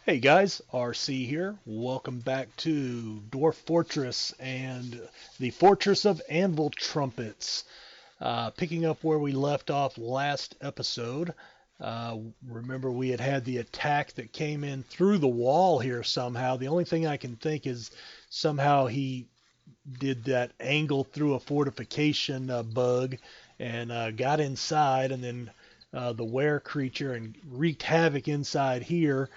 Hey guys, RC here. Welcome back to Dwarf Fortress and the Fortress of Anviltrumpets. Picking up where we left off last episode. Remember, we had the attack that came in through the wall here somehow. The only thing I can think is somehow he did that angle through a fortification bug and got inside, and then the were creature and wreaked havoc inside here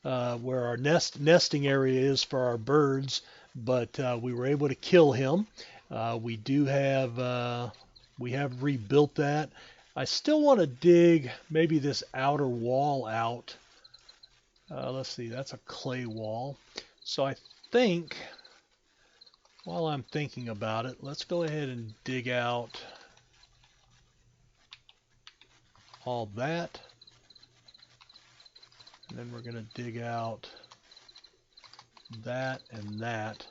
where our nesting area is for our birds, but we were able to kill him. We have rebuilt that. I still want to dig maybe this outer wall out. Let's see, that's a clay wall. So I think while I'm thinking about it, let's go ahead and dig out all that. And then we're going to dig out that and that.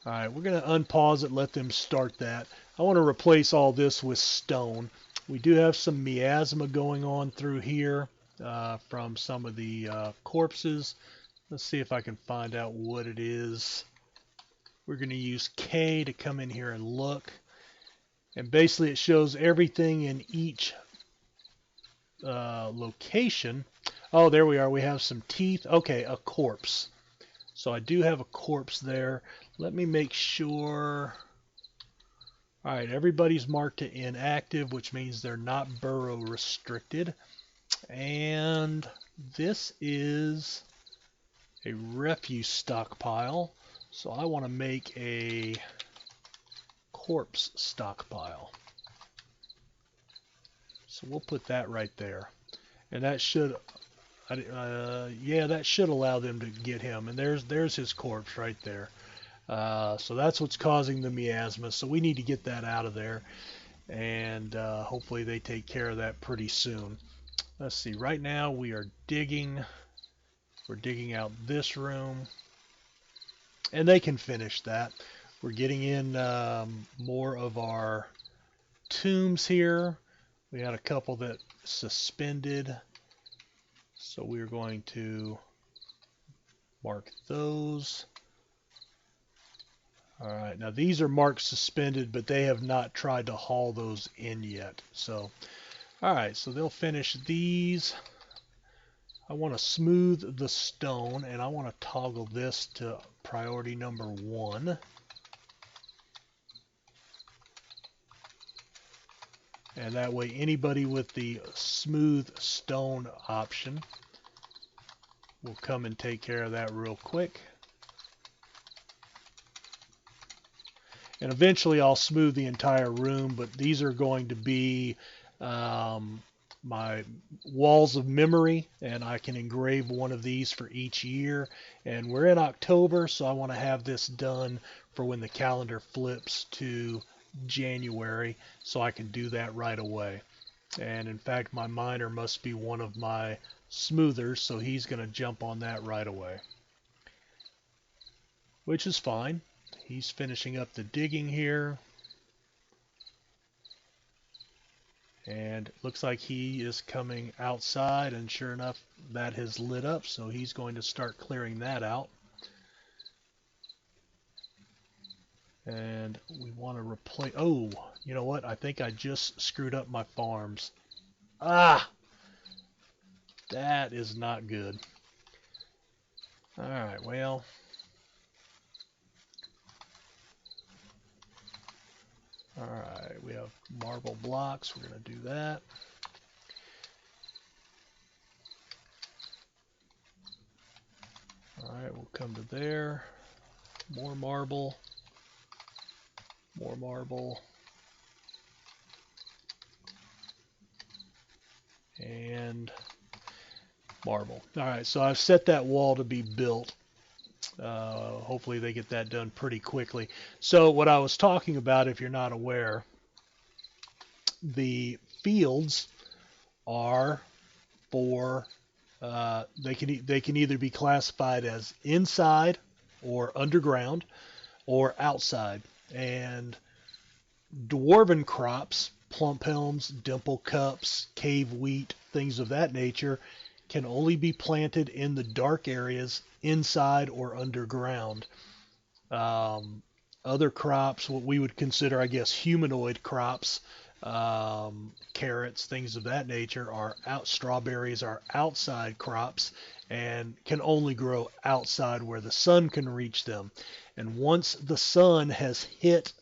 All right, we're going to unpause it, let them start that. I want to replace all this with stone. We do have some miasma going on through here from some of the corpses. Let's see if I can find out what it is. We're going to use K to come in here and look. And basically it shows everything in each location. Oh, there we are. We have some teeth. Okay, a corpse. So I do have a corpse there. Let me make sure. All right, everybody's marked to inactive, which means they're not burrow restricted. And this is a refuse stockpile. So I want to make a corpse stockpile. So we'll put that right there. And that should yeah, that should allow them to get him. And there's his corpse right there. So that's what's causing the miasma. So we need to get that out of there. And hopefully they take care of that pretty soon. Let's see. Right now we are digging. We're digging out this room. And they can finish that. We're getting in more of our tombs here. We had a couple that suspended. So we're going to mark those. All right, now these are marked suspended, but they have not tried to haul those in yet. So, all right, so they'll finish these. I want to smooth the stone, and I want to toggle this to priority number 1. And that way anybody with the smooth stone option will come and take care of that real quick. And eventually I'll smooth the entire room, but these are going to be my walls of memory, and I can engrave one of these for each year. And we're in October, so I want to have this done for when the calendar flips to January, so I can do that right away. And in fact, my miner must be one of my smoothers, so he's going to jump on that right away, which is fine. He's finishing up the digging here. And it looks like he is coming outside, and sure enough, that has lit up, so he's going to start clearing that out. And we want to replace... Oh, you know what? I think I just screwed up my farms. Ah! That is not good. Alright, well... Alright, we have marble blocks. We're going to do that. Alright, we'll come to there. More marble. More marble. And marble. Alright, so I've set that wall to be built. Hopefully they get that done pretty quickly. So what I was talking about, if you're not aware, the fields are for they can either be classified as inside or underground or outside. And dwarven crops, plump elms, dimple cups, cave wheat, things of that nature can only be planted in the dark areas inside or underground. Um, Other crops, what we would consider, I guess, humanoid crops, carrots, things of that nature, are out. Strawberries are outside crops and can only grow outside where the sun can reach them. And once the sun has hit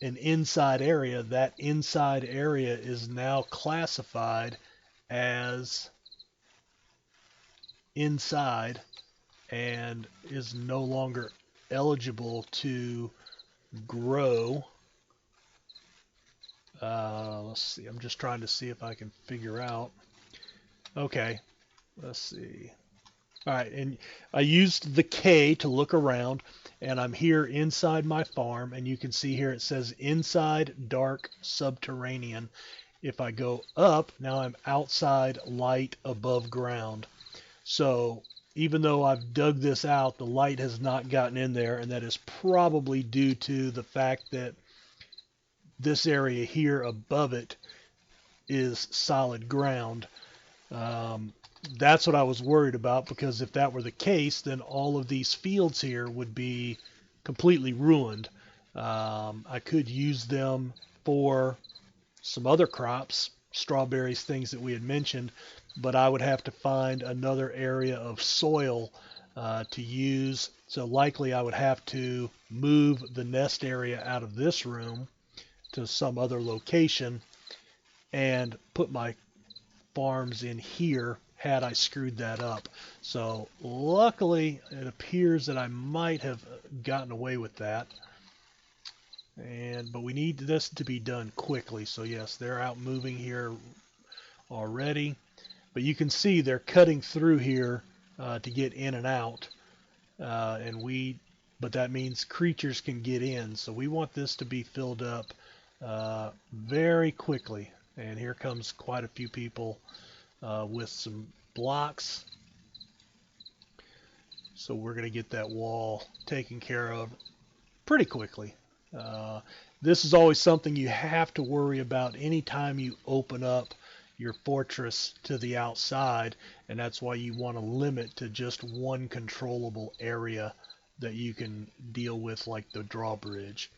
an inside area, that inside area is now classified as inside and is no longer eligible to grow. Let's see. I'm just trying to see if I can figure out. Okay. Let's see. All right. And I used the K to look around, and I'm here inside my farm, and you can see here it says inside dark subterranean. If I go up, now I'm outside light above ground. So even though I've dug this out, the light has not gotten in there, and that is probably due to the fact that this area here above it is solid ground. Um, that's what I was worried about, because if that were the case, then all of these fields here would be completely ruined. I could use them for some other crops, strawberries, things that we had mentioned, but I would have to find another area of soil to use. So likely I would have to move the nest area out of this room to some other location and put my farms in here had I screwed that up. So luckily it appears that I might have gotten away with that. But we need this to be done quickly. So yes, they're out moving here already. But you can see they're cutting through here to get in and out. But that means creatures can get in. So we want this to be filled up very quickly. And here comes quite a few people with some blocks. So we're going to get that wall taken care of pretty quickly. This is always something you have to worry about anytime you open up your fortress to the outside, and that's why you want to limit to just one controllable area that you can deal with, like the drawbridge.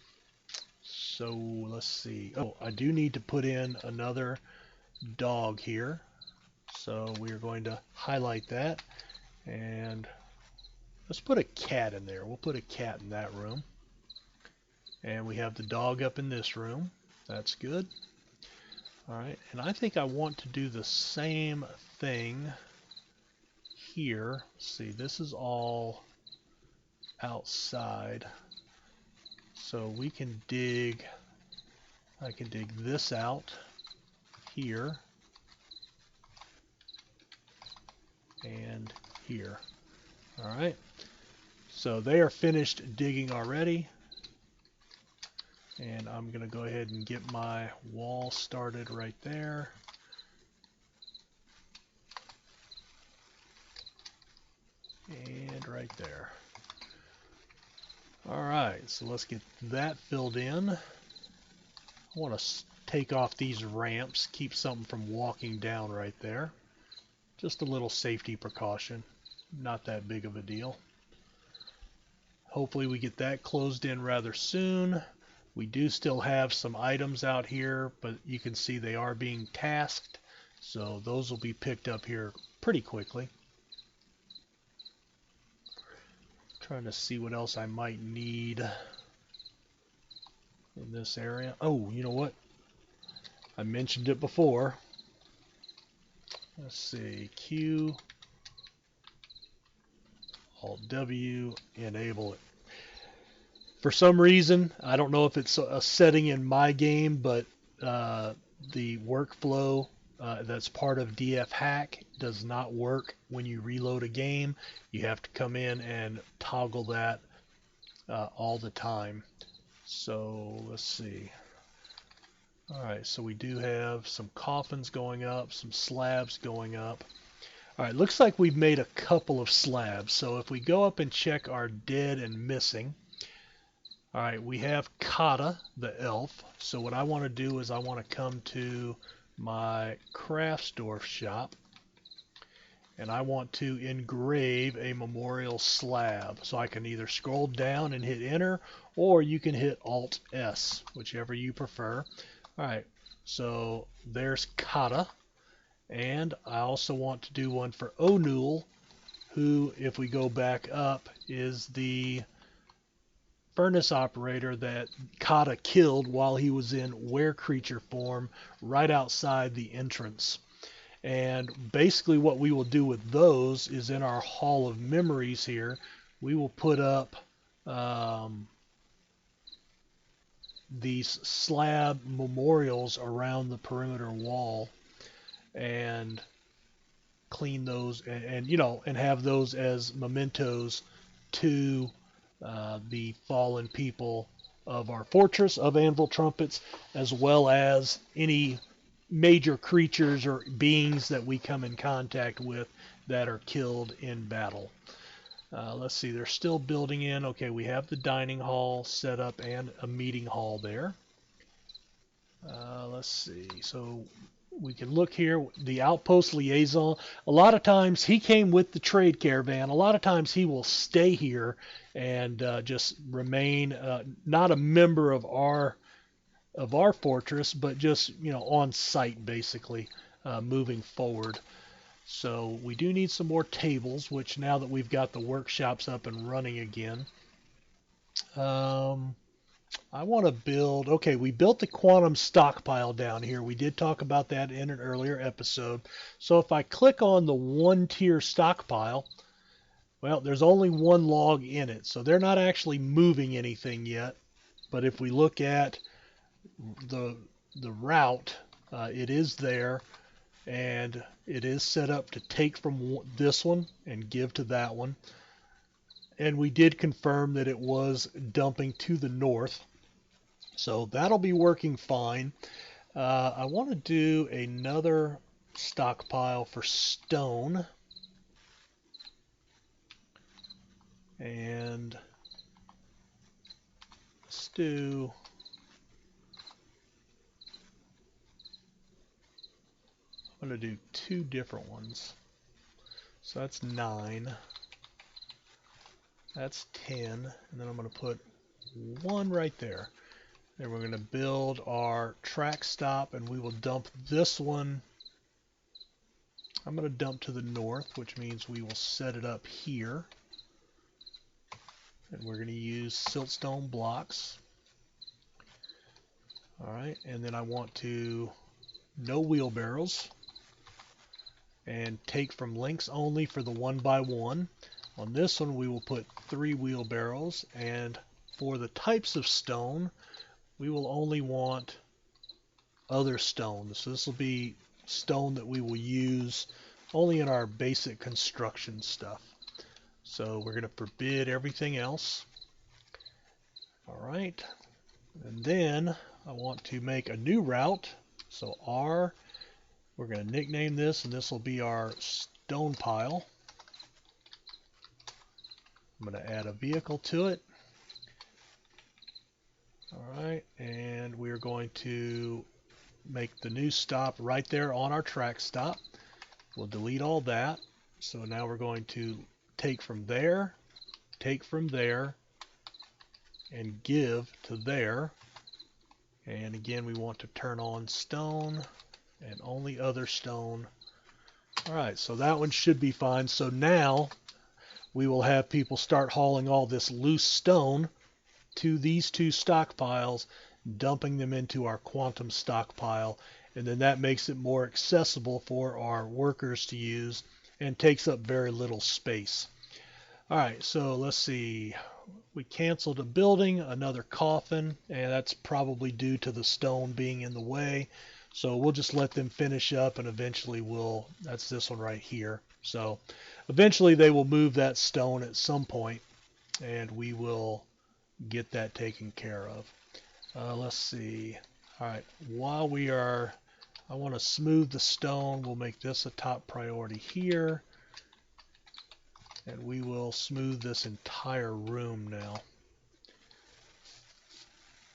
So let's see. Oh, I do need to put in another dog here. So we are going to highlight that, and let's put a cat in there. We'll put a cat in that room. And we have the dog up in this room. That's good. All right, and I think I want to do the same thing here. Let's see, this is all outside. So we can dig, I can dig this out here and here. All right, so they are finished digging already. And I'm going to go ahead and get my wall started right there. And right there. Alright, so let's get that filled in. I want to take off these ramps, keep something from walking down right there. Just a little safety precaution. Not that big of a deal. Hopefully we get that closed in rather soon. We do still have some items out here, but you can see they are being tasked, so those will be picked up here pretty quickly. Trying to see what else I might need in this area. Oh, you know what? I mentioned it before. Let's see, Q, Alt W, enable it. For some reason, I don't know if it's a setting in my game, but the workflow that's part of DF Hack does not work when you reload a game. You have to come in and toggle that all the time. So let's see. Alright, so we do have some coffins going up, some slabs going up. Alright, looks like we've made a couple of slabs. So if we go up and check our dead and missing, alright, we have Kata, the elf. So what I want to do is I want to come to my Craftsdorf shop, and I want to engrave a memorial slab. So I can either scroll down and hit enter, or you can hit Alt S, whichever you prefer. All right, so there's Kata, and I also want to do one for Onul, who, if we go back up, is the furnace operator that Kata killed while he was in were creature form right outside the entrance. And basically what we will do with those is in our Hall of Memories here, we will put up these slab memorials around the perimeter wall and clean those and you know and have those as mementos to the fallen people of our fortress of Anviltrumpets, as well as any major creatures or beings that we come in contact with that are killed in battle. Let's see, they're still building in. Okay, we have the dining hall set up and a meeting hall there. Let's see, so we can look here, the outpost liaison. A lot of times he came with the trade caravan. A lot of times he will stay here and just remain not a member of our fortress, but just on site basically, moving forward. So we do need some more tables, which now that we've got the workshops up and running again, I want to build. Okay, we built the quantum stockpile down here. We did talk about that in an earlier episode. So if I click on the one tier stockpile, well, there's only one log in it, so they're not actually moving anything yet. But if we look at the route, it is there, and it is set up to take from this one and give to that one. And we did confirm that it was dumping to the north, so that'll be working fine. I want to do another stockpile for stone, and let's do, I'm going to do two different ones. So that's 9, that's 10, and then I'm going to put one right there. Then we're going to build our track stop, and we will dump this one. I'm going to dump to the north, which means we will set it up here. And we're going to use siltstone blocks. Alright, and then I want to no wheelbarrows and take from links only for the 1x1. On this one we will put 3 wheelbarrows, and for the types of stone we will only want other stone. So this will be stone that we will use only in our basic construction stuff. So we're going to forbid everything else. Alright, and then I want to make a new route. So R, we're going to nickname this, and this will be our stone pile. I'm going to add a vehicle to it. Alright, and we're going to make the new stop right there on our track stop. We'll delete all that. So now we're going to take from there, and give to there. And again, we want to turn on stone and only other stone. Alright, so that one should be fine. So now we will have people start hauling all this loose stone to these two stockpiles, dumping them into our quantum stockpile, and then that makes it more accessible for our workers to use and takes up very little space. Alright, so let's see. We canceled a building, another coffin, and that's probably due to the stone being in the way. So we'll just let them finish up, and eventually that's this one right here. So eventually they will move that stone at some point, and we will get that taken care of. Let's see. Alright, while I want to smooth the stone. We'll make this a top priority here. And we will smooth this entire room now.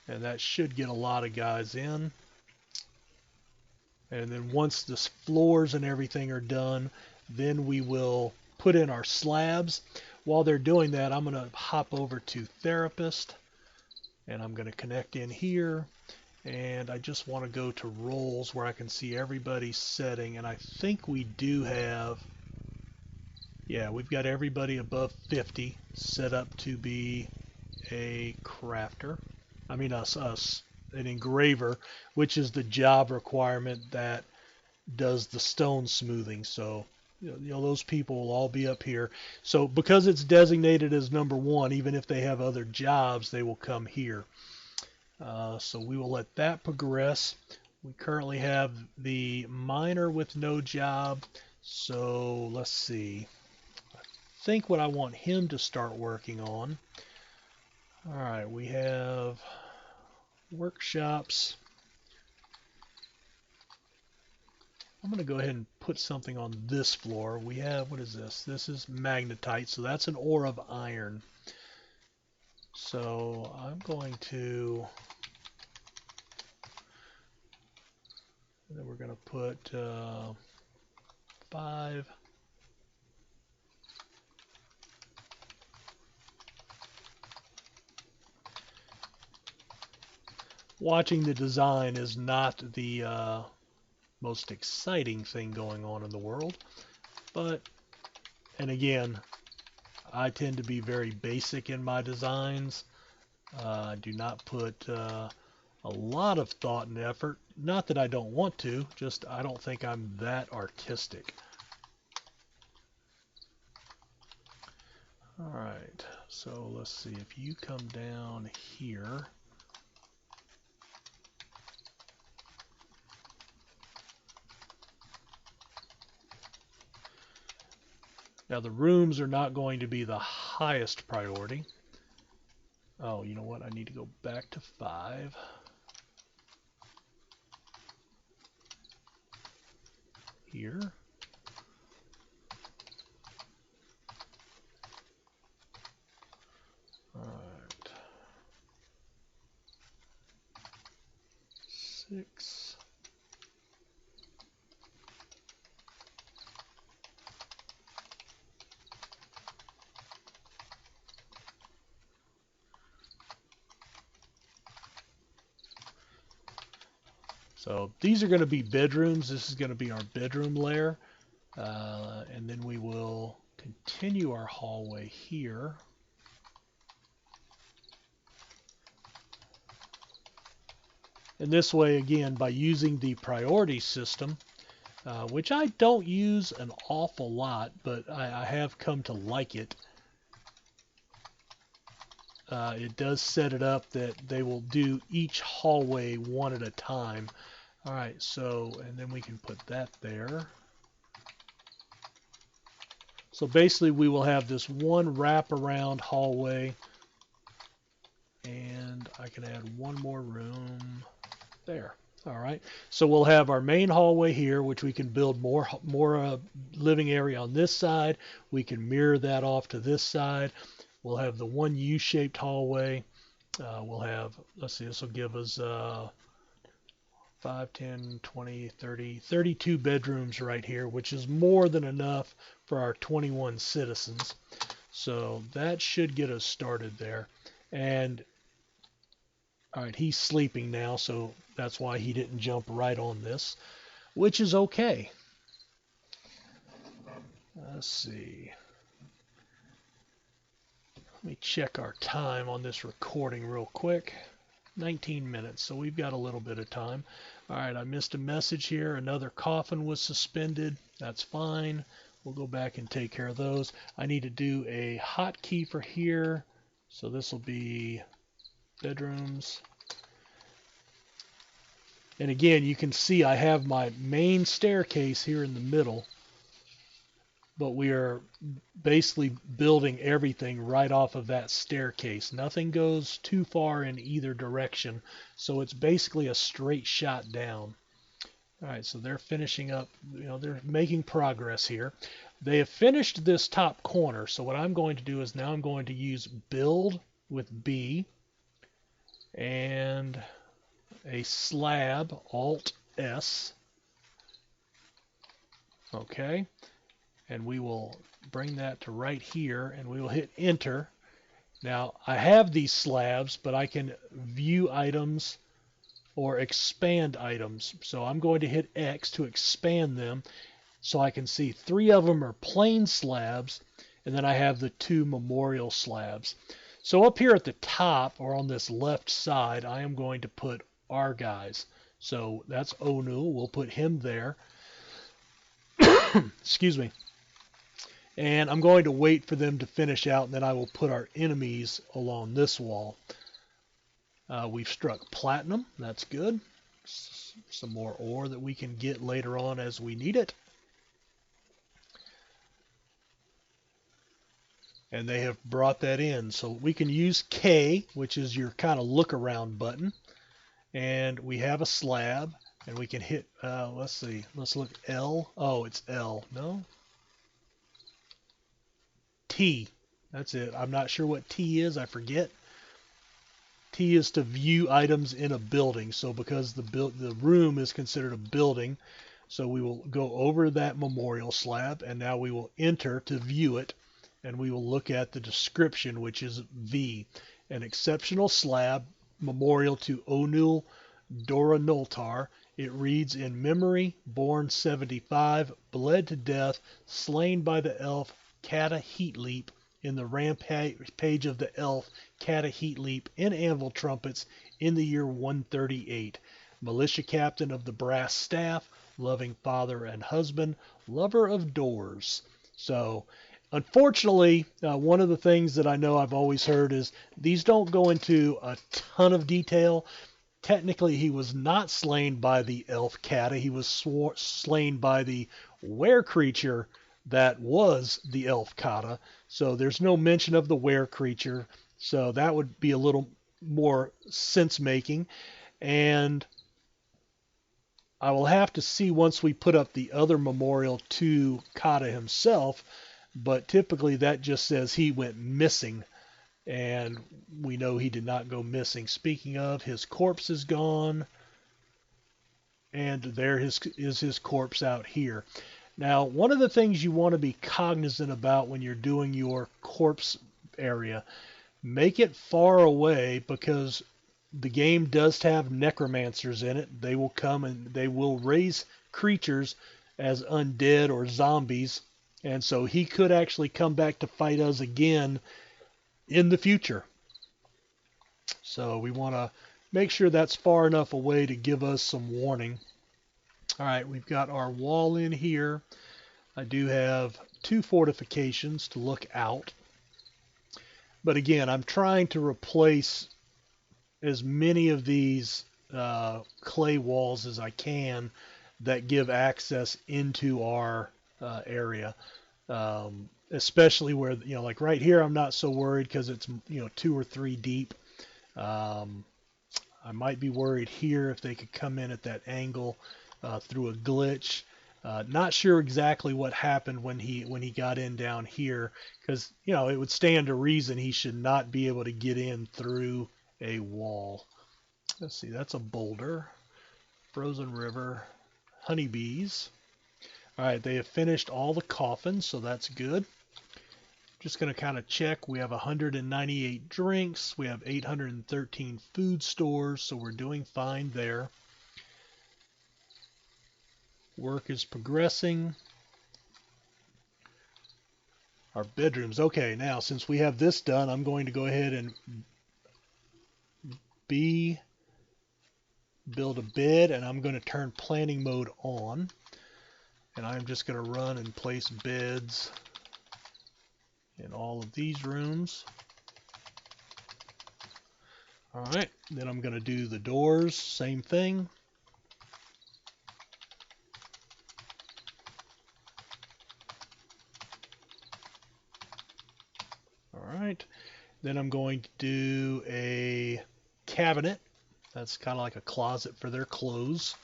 And that should get a lot of guys in. And then once the floors and everything are done, Then we will put in our slabs. While they're doing that, I'm going to hop over to Therapist, and I'm going to connect in here. And I just want to go to roles where I can see everybody's setting. And I think we do have, yeah, we've got everybody above 50 set up to be a crafter. I mean, an engraver, which is the job requirement that does the stone smoothing. So, those people will all be up here. So because it's designated as number 1, even if they have other jobs, they will come here. So we will let that progress. We currently have the miner with no job. So let's see. I think what I want him to start working on. All right, we have workshops. I'm going to go ahead and put something on this floor. We have, what is this? This is magnetite, so that's an ore of iron. So I'm going to, and then we're going to put 5. Watching the design is not the most exciting thing going on in the world, but, and again, I tend to be very basic in my designs. I do not put a lot of thought and effort. Not that I don't want to, just I don't think I'm that artistic. Alright, so let's see, if you come down here, now the rooms are not going to be the highest priority. Oh, you know what? I need to go back to 5. Here. Alright. 6. So these are going to be bedrooms. This is going to be our bedroom layer. And then we will continue our hallway here. And this way, again, by using the priority system, which I don't use an awful lot, but I have come to like it. It does set it up that they will do each hallway one at a time. All right, so, and then we can put that there. So basically we will have this one wraparound hallway, and I can add one more room there. All right, so we'll have our main hallway here, which we can build more living area on this side. We can mirror that off to this side. We'll have the one U-shaped hallway. We'll have, let's see, this will give us 5, 10, 20, 30, 32 bedrooms right here, which is more than enough for our 21 citizens. So that should get us started there. And all right, he's sleeping now, so that's why he didn't jump right on this, which is okay. Let's see. Let me check our time on this recording real quick. 19 minutes, so we've got a little bit of time. All right, I missed a message here. Another coffin was suspended. That's fine. We'll go back and take care of those. I need to do a hotkey for here. So this will be bedrooms. And again, you can see I have my main staircase here in the middle, but we are basically building everything right off of that staircase. Nothing goes too far in either direction, so it's basically a straight shot down. All right, so they're finishing up, they're making progress here. They have finished this top corner, so what I'm going to do is now I'm going to use build with B and a slab, Alt S. Okay. and we will bring that to right here, and we will hit enter. Now I have these slabs, but I can view items or expand items. So I'm going to hit X to expand them, so I can see 3 of them are plain slabs, and then I have the 2 memorial slabs. So up here at the top, or on this left side, I am going to put our guys. So that's Onu. We'll put him there. Excuse me. And I'm going to wait for them to finish out, and then I will put our enemies along this wall. We've struck platinum. That's good. Some more ore that we can get later on as we need it. And they have brought that in. So we can use K, which is your kind of look around button. And we have a slab, and we can hit, let's see, let's look, L. Oh, it's L. No? T. That's it. I'm not sure what T is. I forget. T is to view items in a building. So because the room is considered a building, so we will go over that memorial slab, and now we will enter to view it, and we will look at the description, which is V. An exceptional slab, memorial to Onul Doranoltar. It reads, in memory, born 75, bled to death, slain by the elf Kata Heatleap in the rampage of the elf Kata Heatleap in Anviltrumpets in the year 138. Militia captain of the brass staff, loving father and husband, lover of doors. So, unfortunately, one of the things that I know I've always heard is these don't go into a ton of detail. Technically, he was not slain by the elf Kata. He was slain by the were creature that was the elf Kata. So there's no mention of the were creature. So that would be a little more sense-making. And I will have to see once we put up the other memorial to Kata himself. But typically that just says he went missing. And we know he did not go missing. Speaking of, his corpse is gone. And there is his corpse out here. Now, one of the things you want to be cognizant about when you're doing your corpse area, make it far away, because the game does have necromancers in it. They will come and they will raise creatures as undead or zombies. And so he could actually come back to fight us again in the future. So we want to make sure that's far enough away to give us some warning. All right, we've got our wall in here. I do have 2 fortifications to look out. But again, I'm trying to replace as many of these clay walls as I can that give access into our area. Especially where, like right here, I'm not so worried because it's, 2 or 3 deep. I might be worried here if they could come in at that angle through a glitch. Not sure exactly what happened when he got in down here, because it would stand to reason he should not be able to get in through a wall. Let's see, that's a boulder. Frozen river, honeybees. All right, they have finished all the coffins, so that's good. Just going to kind of check. We have 198 drinks. We have 813 food stores, so we're doing fine there. Work is progressing. Our bedrooms. Okay, now since we have this done, I'm going to go ahead and build a bed, and I'm going to turn planning mode on. And I'm just going to run and place beds in all of these rooms. All right, then I'm going to do the doors, same thing. All right, then I'm going to do a cabinet. That's kind of like a closet for their clothes.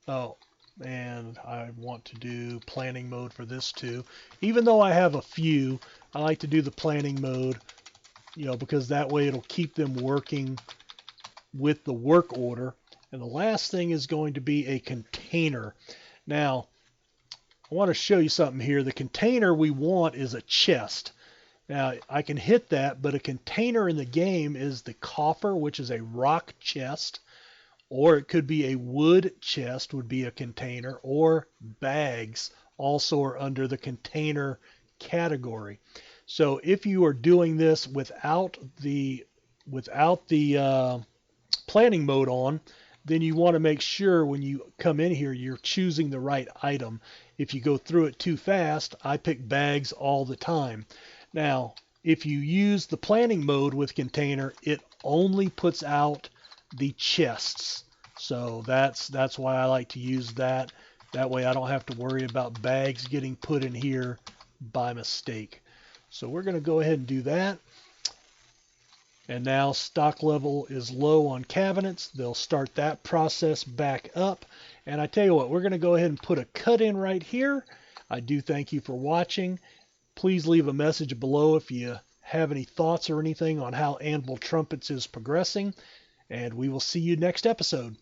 Oh, and I want to do planning mode for this too. Even though I have a few, I like to do the planning mode, because that way it'll keep them working with the work order. And the last thing is going to be a container. Now, I want to show you something here. The container we want is a chest. Now, I can hit that, but a container in the game is the coffer, which is a rock chest, or it could be a wood chest would be a container, or bags also are under the container category. So if you are doing this without the planning mode on, then you want to make sure when you come in here you're choosing the right item. If you go through it too fast, I pick bags all the time. Now, if you use the planning mode with container, it only puts out the chests. So that's why I like to use that. That way I don't have to worry about bags getting put in here by mistake. So we're going to go ahead and do that. And now stock level is low on cabinets. They'll start that process back up. And I tell you what, we're going to go ahead and put a cut in right here. I do thank you for watching. Please leave a message below if you have any thoughts or anything on how Anviltrumpets is progressing. And we will see you next episode.